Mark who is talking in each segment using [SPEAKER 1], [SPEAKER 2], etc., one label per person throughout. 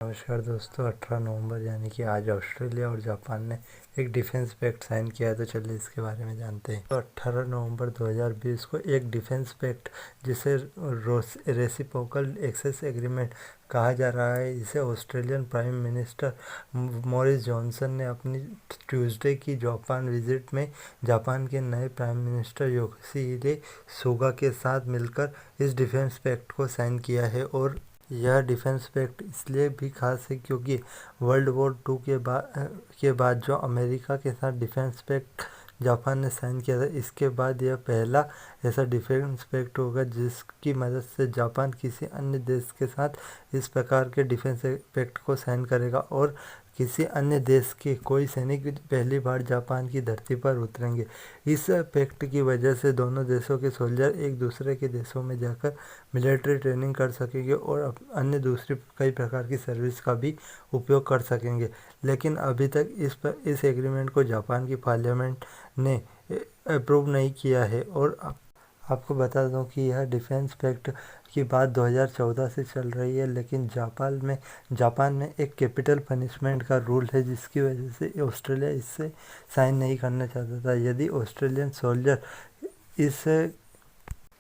[SPEAKER 1] नमस्कार दोस्तों, 18 नवंबर यानी कि आज ऑस्ट्रेलिया और जापान ने एक डिफेंस पैक्ट साइन किया है। तो चलिए इसके बारे में जानते हैं। तो 18 नवंबर 2020 को एक डिफेंस पैक्ट जिसे रेसिप्रोकल एक्सेस एग्रीमेंट कहा जा रहा है, इसे Australian prime minister Morris Johnson ने अपनी ट्यूसडे की जापान विजिट में जापान के नए प्राइम मिनिस्टर योशिहिदे सुगा के साथ मिलकर इस डिफेंस पैक्ट को साइन किया है। और यह डिफेंस पैक्ट इसलिए भी खास है क्योंकि वर्ल्ड वॉर 2 के बाद जो अमेरिका के साथ डिफेंस पैक्ट जापान ने साइन किया था, इसके बाद यह पहला ऐसा डिफेंस पैक्ट होगा जिसकी मदद से जापान किसी अन्य देश के साथ इस प्रकार के डिफेंस पैक्ट को साइन करेगा और किसी अन्य देश के कोई सैनिक पहली बार जापान की धरती पर उतरेंगे। इस पैक्ट की वजह से दोनों देशों के सोल्जर एक दूसरे के देशों में जाकर मिलिट्री ट्रेनिंग कर सकेंगे और अन्य दूसरी कई प्रकार की सर्विस का भी उपयोग कर सकेंगे। लेकिन अभी तक इस एग्रीमेंट को जापान की पार्लियामेंट ने अप्रूव नहीं किया है। और आपको बता दूं कि यह डिफेंस पैक्ट की बात 2014 से चल रही है, लेकिन जापान में एक कैपिटल पनिशमेंट का रूल है जिसकी वजह से ऑस्ट्रेलिया इससे साइन नहीं करना चाहता था। यदि ऑस्ट्रेलियन सोल्जर इस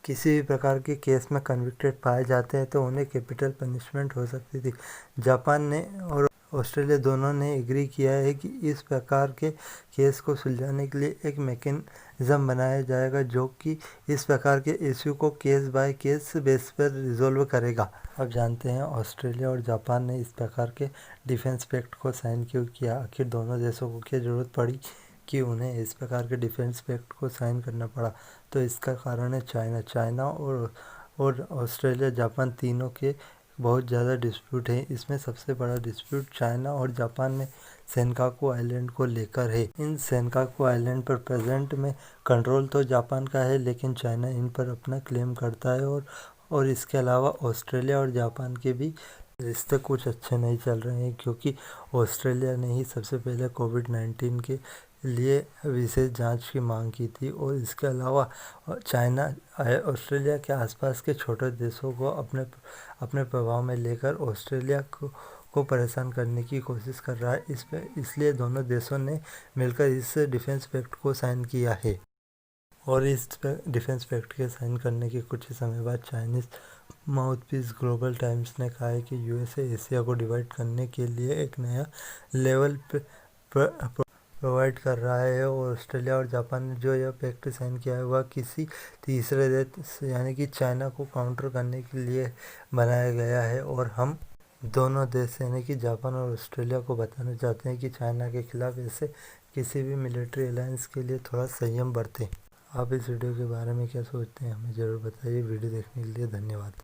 [SPEAKER 1] किसी भी प्रकार के केस में कन्विक्टेड पाए जाते हैं तो उन्हें कैपिटल पनिशमेंट हो सकती थी। जापान ने और ऑस्ट्रेलिया दोनों ने एग्री किया है कि इस प्रकार के केस को सुलझाने के लिए एक मैकेनिज्म बनाया जाएगा जो कि इस प्रकार के इश्यू को केस बाय केस बेस पर रिजोल्व करेगा। अब जानते हैं ऑस्ट्रेलिया और जापान ने इस प्रकार के डिफेंस पैक्ट को साइन क्यों किया। आखिर दोनों देशों को क्या ज़रूरत पड़ी कि उन्हें इस प्रकार के डिफेंस पैक्ट को साइन करना पड़ा। तो इसका कारण है चाइना और ऑस्ट्रेलिया जापान तीनों के बहुत ज़्यादा डिस्प्यूट है। इसमें सबसे बड़ा डिस्प्यूट चाइना और जापान में सेनकाकू आइलैंड को लेकर है। इन सेनकाकू आइलैंड पर प्रेजेंट में कंट्रोल तो जापान का है, लेकिन चाइना इन पर अपना क्लेम करता है। और इसके अलावा ऑस्ट्रेलिया और जापान के भी रिश्ते कुछ अच्छे नहीं चल रहे हैं क्योंकि ऑस्ट्रेलिया ने ही सबसे पहले कोविड-19 के लिए विशेष जांच की मांग की थी। और इसके अलावा चाइना ऑस्ट्रेलिया के आसपास के छोटे देशों को अपने प्रभाव में लेकर ऑस्ट्रेलिया को परेशान करने की कोशिश कर रहा है। इसलिए दोनों देशों ने मिलकर इस डिफेंस पैक्ट को साइन किया है। और इस डिफेंस पैक्ट के साइन करने के कुछ ही समय बाद चाइनीज़ माउथपीस ग्लोबल टाइम्स ने कहा है कि यूएसए एशिया को डिवाइड करने के लिए एक नया लेवल प्रोवाइड कर रहा है। और ऑस्ट्रेलिया और जापान ने जो यह पैक्ट साइन किया है वह किसी तीसरे देश यानी कि चाइना को काउंटर करने के लिए बनाया गया है। और हम दोनों देश यानी कि जापान और ऑस्ट्रेलिया को बताना चाहते हैं कि चाइना के खिलाफ ऐसे किसी भी मिलिट्री अलायंस के लिए थोड़ा संयम बरतें। आप इस वीडियो के बारे में क्या सोचते हैं, हमें ज़रूर बताइए। वीडियो देखने के लिए धन्यवाद।